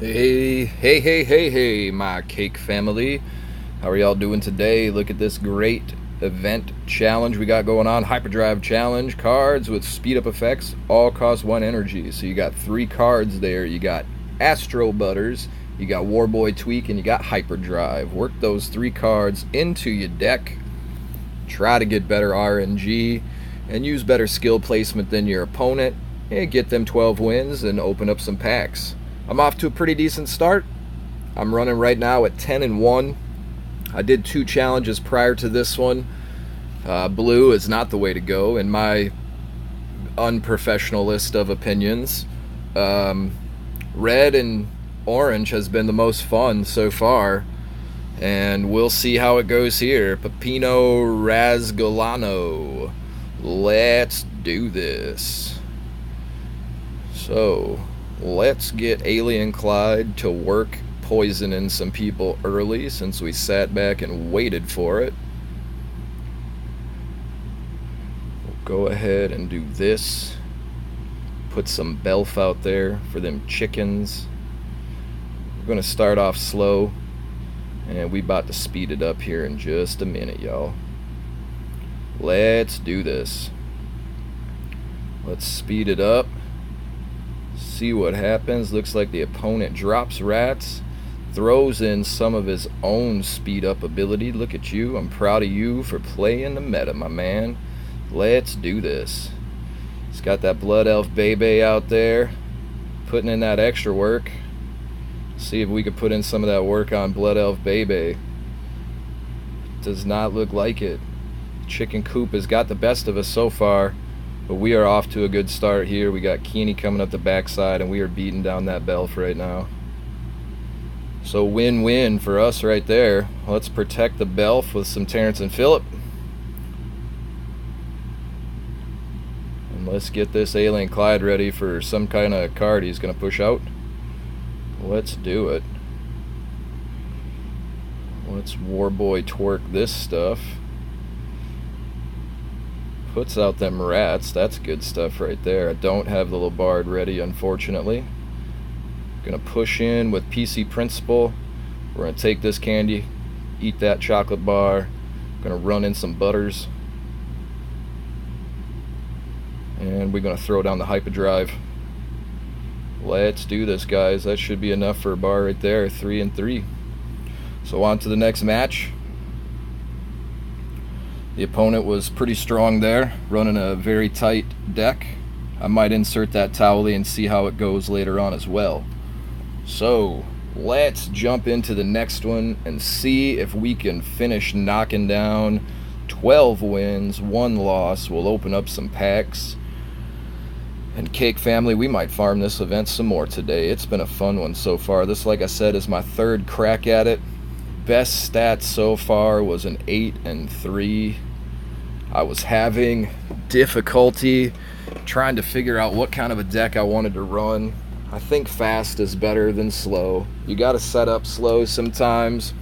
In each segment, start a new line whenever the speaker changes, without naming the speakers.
Hey, my cake family. How are y'all doing today? Look at this great event challenge we got going on. Hyperdrive challenge. Cards with speed up effects all cost 1 energy. So you got 3 cards there. You got Astro Butters, you got Warboy Tweak, and you got Hyperdrive. Work those 3 cards into your deck. Try to get better RNG and use better skill placement than your opponent. And get them 12 wins and open up some packs. I'm off to a pretty decent start. I'm running right now at 10-1. I did 2 challenges prior to this one. Blue is not the way to go in my unprofessional list of opinions. Red and orange has been the most fun so far, and we'll see how it goes here. Pepino Rasgolano. Let's do this. So let's get Alien Clyde to work poisoning some people early, since we sat back and waited for it. We'll go ahead and do this. Put some belf out there for them chickens. We're going to start off slow, and we about to speed it up here in just a minute, y'all. Let's do this. Let's speed it up. See what happens. Looks like the opponent drops rats, throws in some of his own speed up ability. Look at you. I'm proud of you for playing the meta, my man. Let's do this. He's got that Blood Elf Bebe out there, putting in that extra work. See if we could put in some of that work on Blood Elf Bebe. Does not look like it. Chicken Coop has got the best of us so far, but we are off to a good start here. We got Keeney coming up the backside, and we are beating down that Belf right now. So win-win for us right there. Let's protect the Belf with some Terrence and Phillip. And let's get this Alien Clyde ready for some kind of card he's going to push out. Let's do it. Let's Warboy twerk this stuff. Puts out them rats. That's good stuff right there. I don't have the Labard ready, unfortunately. Gonna push in with PC Principal. We're gonna take this candy, eat that chocolate bar. Gonna run in some butters, and we're gonna throw down the Hyperdrive. Let's do this, guys. That should be enough for a bar right there. 3 and 3. So on to the next match. The opponent was pretty strong there, running a very tight deck. I might insert that Towley and see how it goes later on as well. So let's jump into the next one and see if we can finish knocking down 12 wins, 1 loss. We'll open up some packs. And Cake family, we might farm this event some more today. It's been a fun one so far. This, like I said, is my 3rd crack at it. Best stats so far was an 8 and 3. I was having difficulty trying to figure out what kind of a deck I wanted to run. I think fast is better than slow. You got to set up slow sometimes,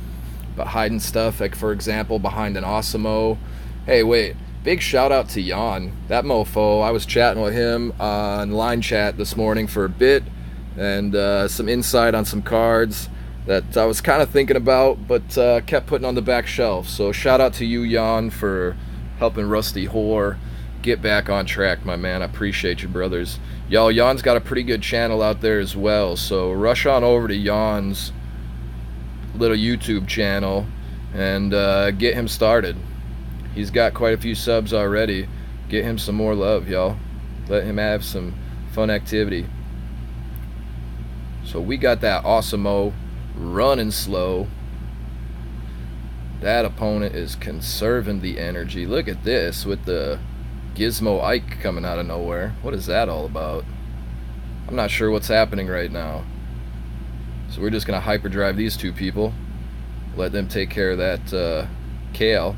but hiding stuff, like for example behind an Osimo. Hey, wait, big shout out to Jan, that mofo. I was chatting with him on line chat this morning for a bit, and some insight on some cards that I was kind of thinking about, but kept putting on the back shelf. So shout out to you, Jan, for helping Rusty Whore get back on track, my man. I appreciate you, brothers. Y'all, Jan's got a pretty good channel out there as well, so rush on over to Jan's little YouTube channel and get him started. He's got quite a few subs already. Get him some more love, y'all. Let him have some fun activity. So we got that Osimo running slow. That opponent is conserving the energy. Look at this with the Gizmo Ike coming out of nowhere. What is that all about? I'm not sure what's happening right now. So we're just gonna Hyperdrive these 2 people, let them take care of that Kale.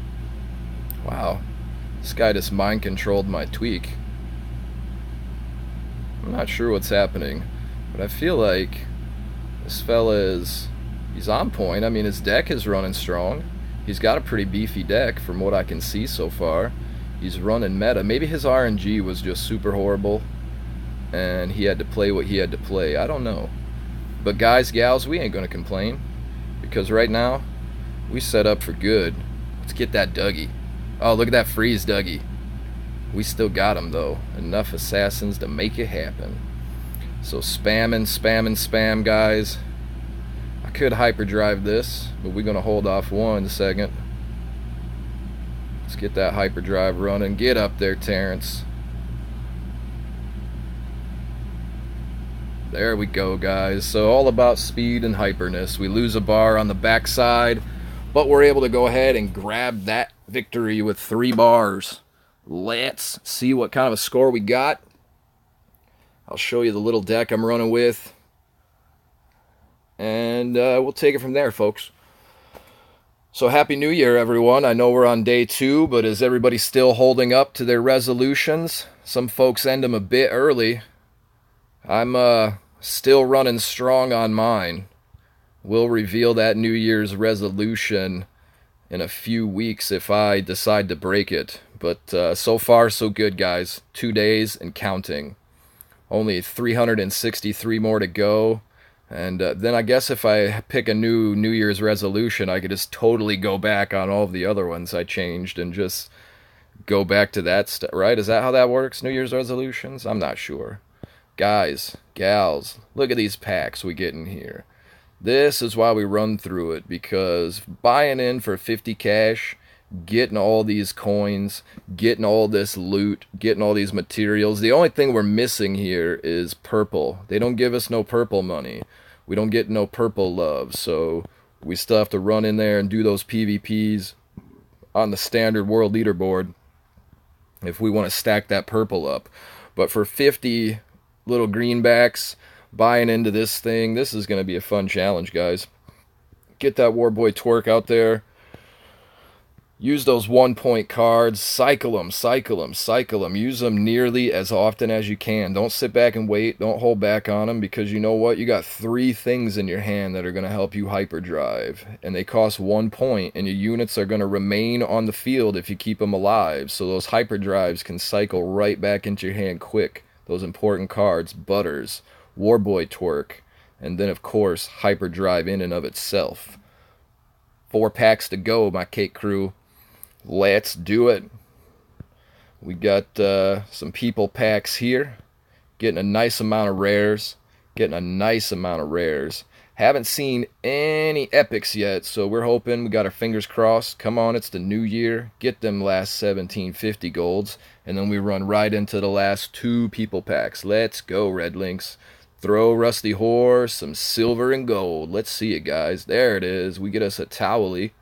Wow, this guy just mind controlled my Tweak. I'm not sure what's happening, but I feel like this fella he's on point. I mean, his deck is running strong. He's got a pretty beefy deck from what I can see so far. He's running meta. Maybe his RNG was just super horrible and he had to play what he had to play. I don't know. But guys, gals, we ain't gonna complain, because right now we set up for good. Let's get that Dougie. Oh, look at that freeze Dougie. We still got him though. Enough assassins to make it happen. So spamming, spamming, spam, guys. I could hyperdrive this, but we're gonna hold off 1 second. Let's get that hyperdrive running. Get up there, Terrence. There we go, guys. So all about speed and hyperness. We lose a bar on the backside, but we're able to go ahead and grab that victory with 3 bars. Let's see what kind of a score we got. I'll show you the little deck I'm running with, and we'll take it from there, folks. So Happy New Year, everyone. I know we're on day 2, but is everybody still holding up to their resolutions? Some folks end them a bit early. I'm still running strong on mine. We'll reveal that New Year's resolution in a few weeks if I decide to break it. But so far, so good, guys. 2 days and counting. Only 363 more to go. And then I guess if I pick a new New Year's resolution, I could just totally go back on all of the other ones I changed and just go back to that stuff, right? Is that how that works, New Year's resolutions? I'm not sure. Guys, gals, look at these packs we get in here. This is why we run through it, because buying in for 50 cash, getting all these coins, getting all this loot, getting all these materials. The only thing we're missing here is purple. They don't give us no purple money. We don't get no purple love, so we still have to run in there and do those PvPs on the standard world leaderboard if we want to stack that purple up. But for 50 little greenbacks buying into this thing, this is going to be a fun challenge, guys. Get that Warboy Twerk out there. Use those 1-point cards. Cycle them, cycle them, cycle them. Use them nearly as often as you can. Don't sit back and wait. Don't hold back on them, because you know what? You got 3 things in your hand that are going to help you hyperdrive. And they cost 1 point, and your units are going to remain on the field if you keep them alive. So those hyperdrives can cycle right back into your hand quick. Those important cards. Butters, Warboy Twerk, and then of course hyperdrive in and of itself. 4 packs to go, my cake crew. Let's do it. We got some people packs here. Getting a nice amount of rares. Haven't seen any epics yet, so we're hoping. We got our fingers crossed. Come on, it's the new year. Get them last 1750 golds, and then we run right into the last 2 people packs. Let's go, Red Links. Throw Rusty Horse, some silver and gold. Let's see it, guys. There it is. We get us a Towley.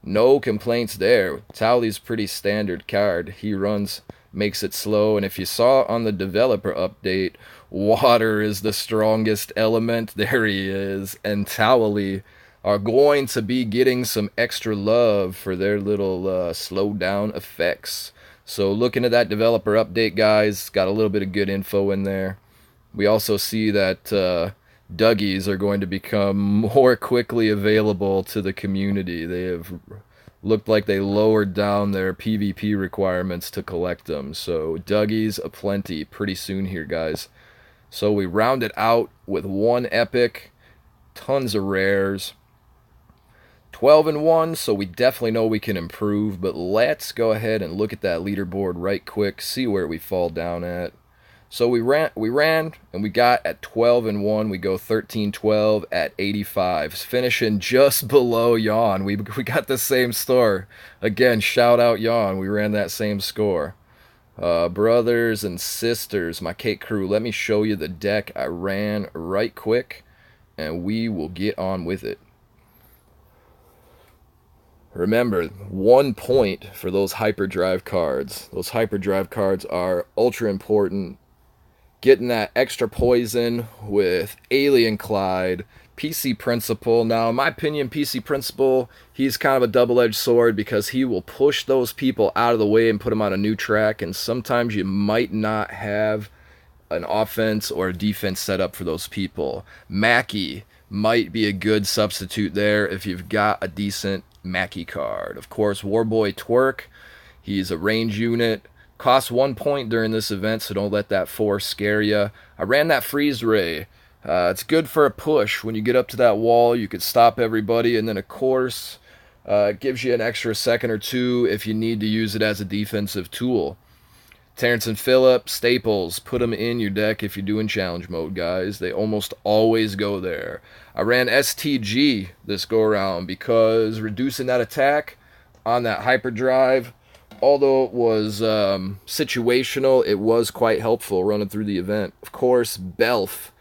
No complaints there. Towley's pretty standard card. He runs, makes it slow, and if you saw on the developer update, water is the strongest element. There he is. And Towley are going to be getting some extra love for their little slow down effects. So looking at that developer update, guys, got a little bit of good info in there. We also see that Dougies are going to become more quickly available to the community. They have looked like they lowered down their PvP requirements to collect them. So Dougies aplenty pretty soon here, guys. So we round it out with 1 epic, tons of rares. 12-1, so we definitely know we can improve. But let's go ahead and look at that leaderboard right quick, see where we fall down at. So we ran, and we got at 12-1. We go 13-12 at 85, finishing just below Yawn. We got the same score. Again, shout out Yawn. We ran that same score. Brothers and sisters, my cake crew, let me show you the deck I ran right quick, and we will get on with it. Remember, 1 point for those hyperdrive cards. Those hyperdrive cards are ultra important. Getting that extra poison with Alien Clyde, PC Principal. Now, in my opinion, PC Principal, he's kind of a double-edged sword, because he will push those people out of the way and put them on a new track, and sometimes you might not have an offense or a defense set up for those people. Mackie might be a good substitute there if you've got a decent Mackie card. Of course, Warboy Twerk, he's a range unit. Costs 1 point during this event, so don't let that force scare you. I ran that Freeze Ray. It's good for a push. When you get up to that wall, you could stop everybody, and then of course, it gives you an extra second or two if you need to use it as a defensive tool. Terrence and Phillip, staples, put them in your deck if you're doing challenge mode, guys. They almost always go there. I ran STG this go around because reducing that attack on that hyperdrive, although it was situational, it was quite helpful running through the event. Of course, Belf,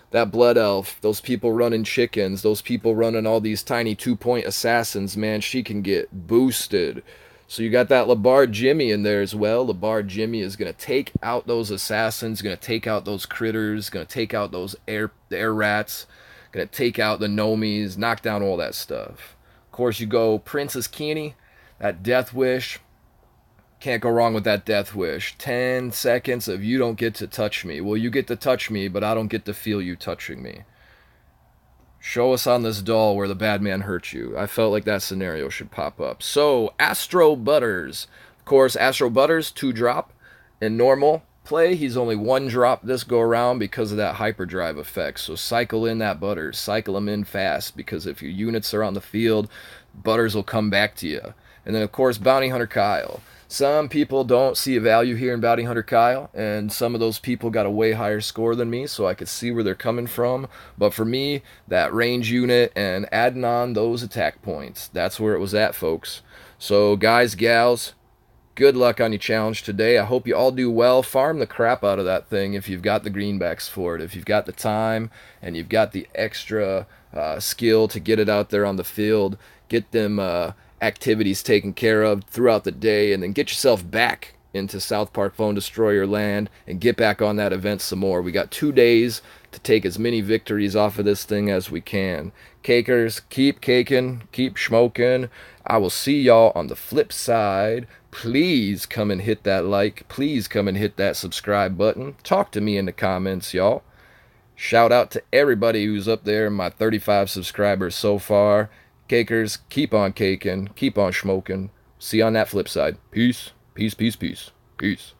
that blood elf, those people running chickens, those people running all these tiny 2-point assassins, man, she can get boosted. So you got that Labar Jimmy in there as well. Labar Jimmy is going to take out those assassins, going to take out those critters, going to take out those air rats, going to take out the gnomies, knock down all that stuff. Of course, you go Princess Kenny, that Death Wish. Can't go wrong with that Death Wish. 10 seconds of you don't get to touch me. Well, you get to touch me, but I don't get to feel you touching me. Show us on this doll where the bad man hurt you. I felt like that scenario should pop up. So, Astro Butters. Of course, Astro Butters, 2-drop. In normal play, he's only 1-drop this go around because of that hyperdrive effect. So cycle in that Butters. Cycle him in fast, because if your units are on the field, Butters will come back to you. And then, of course, Bounty Hunter Kyle. Some people don't see a value here in Bounty Hunter Kyle, and some of those people got a way higher score than me, so I could see where they're coming from. But for me, that range unit and adding on those attack points, that's where it was at, folks. So, guys, gals, good luck on your challenge today. I hope you all do well. Farm the crap out of that thing if you've got the greenbacks for it. If you've got the time and you've got the extra skill to get it out there on the field, get them activities taken care of throughout the day, and then get yourself back into South Park Phone Destroyer land and get back on that event some more. We got 2 days to take as many victories off of this thing as we can. Cakers, keep caking, keep smoking. I will see y'all on the flip side. Please come and hit that like. Please come and hit that subscribe button. Talk to me in the comments, y'all. Shout out to everybody who's up there, my 35 subscribers so far. Cakers, keep on caking, keep on smoking. See you on that flip side. Peace, peace, peace, peace, peace.